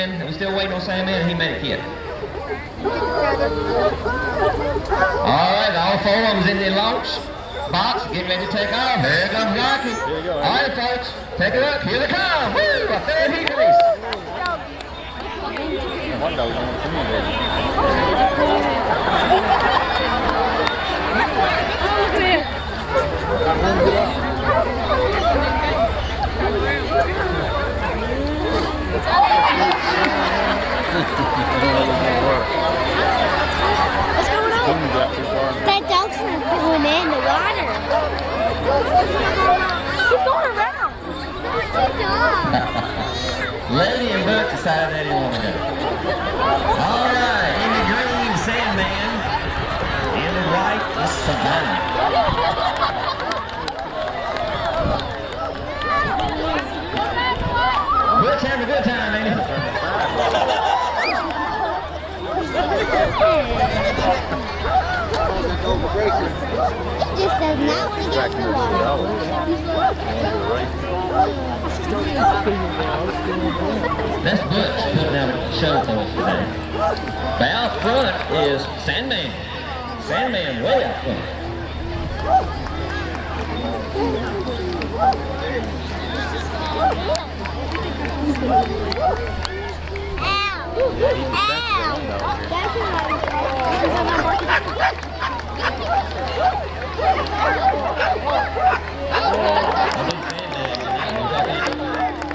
Sandman. We're still waiting on Sandman, and he made a kid. All right, all four of them's in the launch box, getting ready to take off. Here comes Rocky. All right, folks, take it up. Here they come. Woo! A third heat race. Hot dogs on the community. What's going on? That dog's going in the water. He's going around. What's the dog? Lady and Buck decided they didn't want to go. All right, in the green, Sandman. In the white, is Savannah. We'll have a good time, ain't it? It just does not want to get in the water. That's Butch putting out a show for us today. But out front is Sandman. Sandman way out front.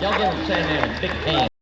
Y'all give him Sandman a big hand.